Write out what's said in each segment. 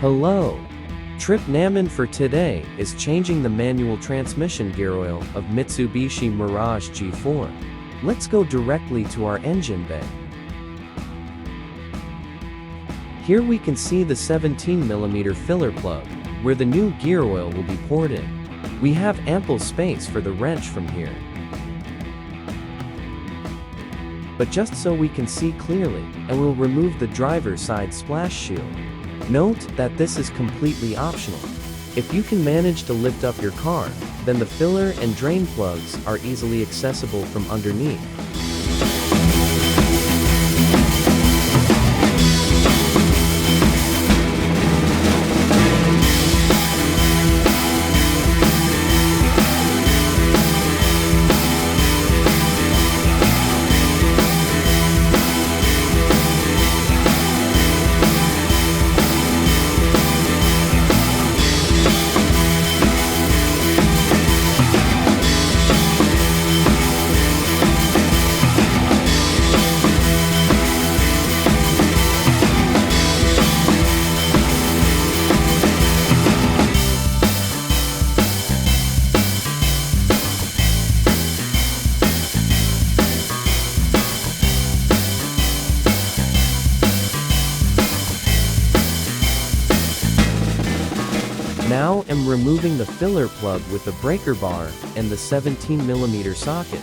Hello! Trip Namen for today is changing the manual transmission gear oil of Mitsubishi Mirage G4. Let's go directly to our engine bay. Here we can see the 17mm filler plug, where the new gear oil will be poured in. We have ample space for the wrench from here. But just so we can see clearly, I will remove the driver's side splash shield. Note that this is completely optional. If you can manage to lift up your car, then the filler and drain plugs are easily accessible from underneath. Now I'm removing the filler plug with the breaker bar and the 17mm socket.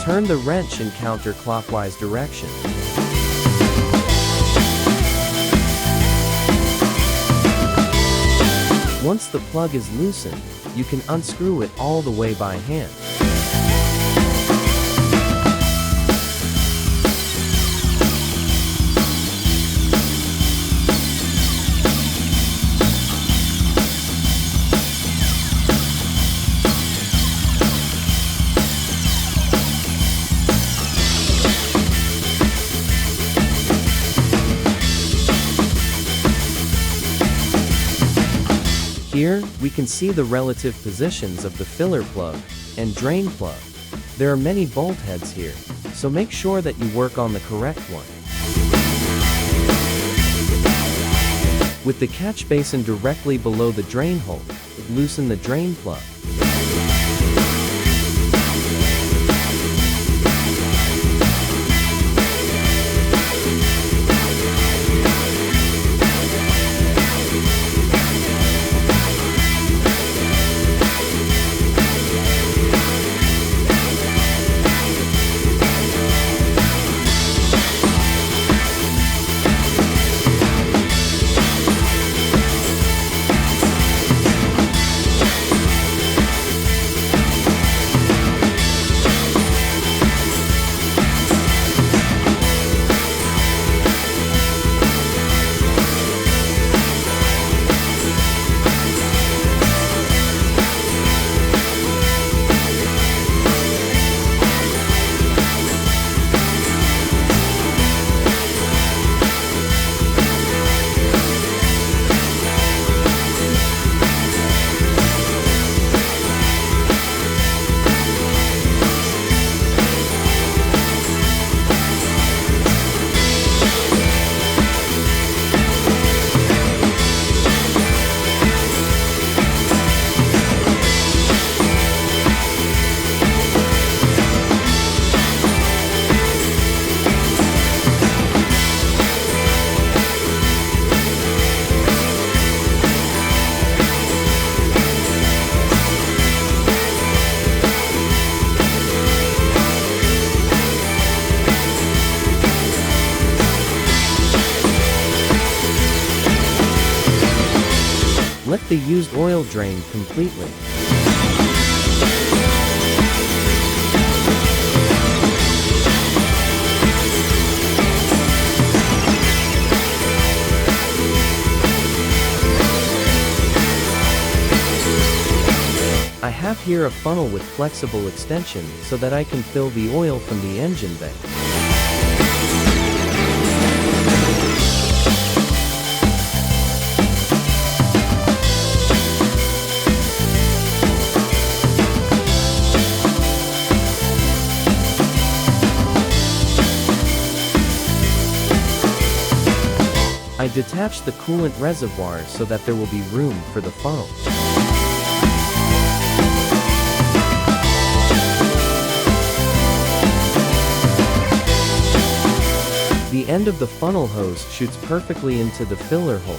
Turn the wrench in counterclockwise direction. Once the plug is loosened, you can unscrew it all the way by hand. Here, we can see the relative positions of the filler plug and drain plug. There are many bolt heads here, so make sure that you work on the correct one. With the catch basin directly below the drain hole, loosen the drain plug. Let the used oil drain completely. I have here a funnel with flexible extension so that I can fill the oil from the engine bay. I detached the coolant reservoir so that there will be room for the funnel. The end of the funnel hose shoots perfectly into the filler hole.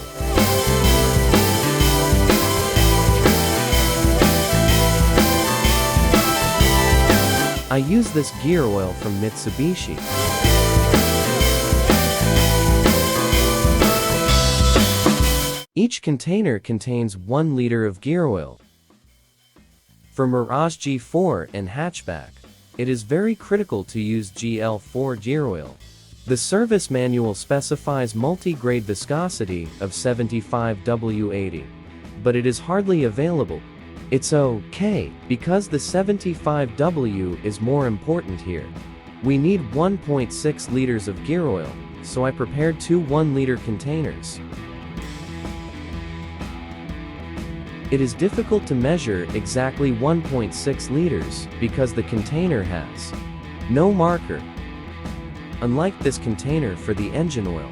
I use this gear oil from Mitsubishi. Each container contains 1 liter of gear oil. For Mirage G4 and Hatchback, it is very critical to use GL4 gear oil. The service manual specifies multi-grade viscosity of 75W80, but it is hardly available. It's okay, because the 75W is more important here. We need 1.6 liters of gear oil, so I prepared 2 1-liter containers. It is difficult to measure exactly 1.6 liters because the container has no marker, unlike this container for the engine oil.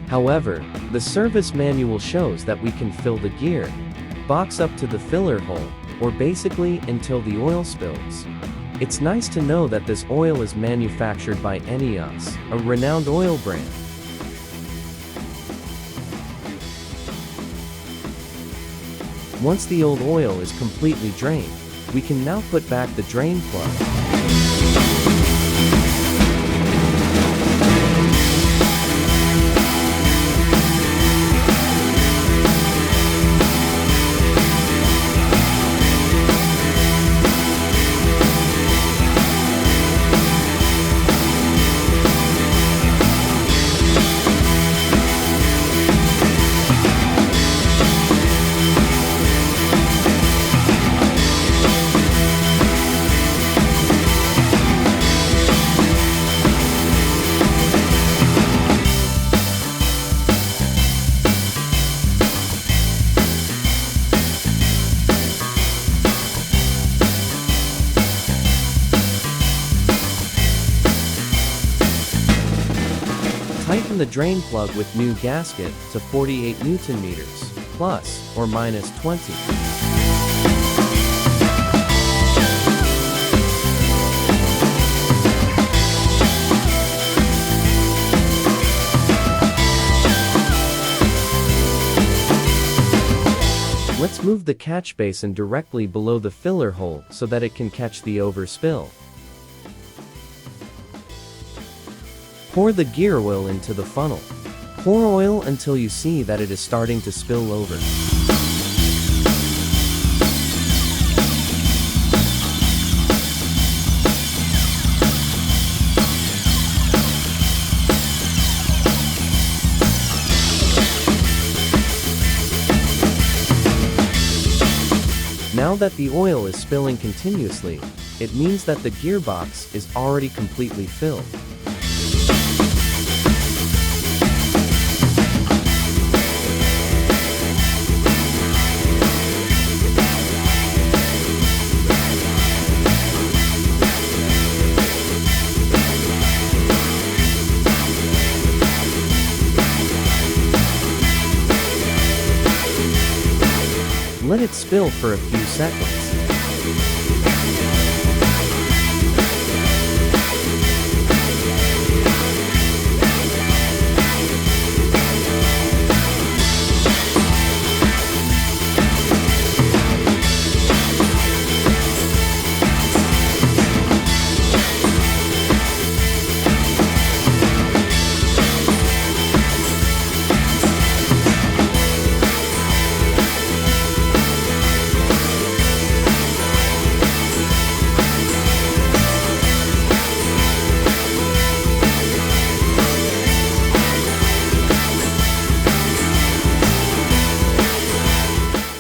However, the service manual shows that we can fill the gear box up to the filler hole, or basically until the oil spills. It's nice to know that this oil is manufactured by Enios, a renowned oil brand. Once the old oil is completely drained, we can now put back the drain plug. Tighten the drain plug with new gasket to 48 Newton meters, plus or minus 20. Let's move the catch basin directly below the filler hole so that it can catch the overspill. Pour the gear oil into the funnel. Pour oil until you see that it is starting to spill over. Now that the oil is spilling continuously, it means that the gearbox is already completely filled. Let it spill for a few seconds.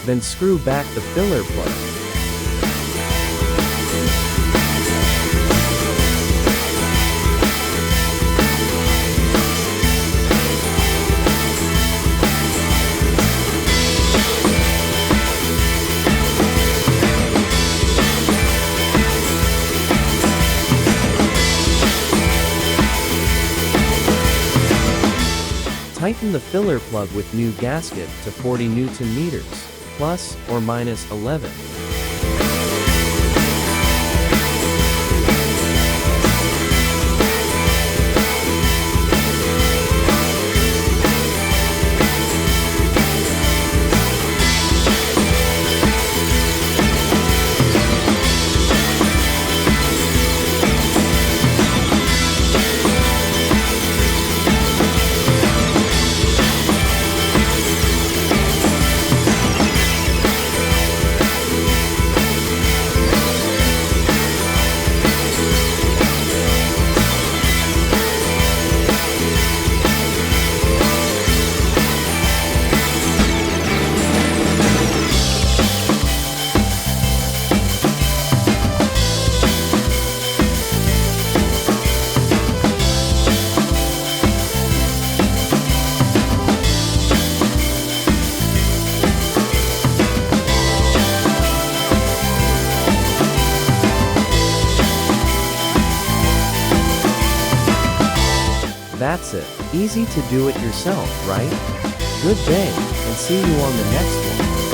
Then screw back the filler plug. Tighten the filler plug with new gasket to 40 Newton meters, plus or minus 11. That's it. Easy to do it yourself, right? Good day, and see you on the next one.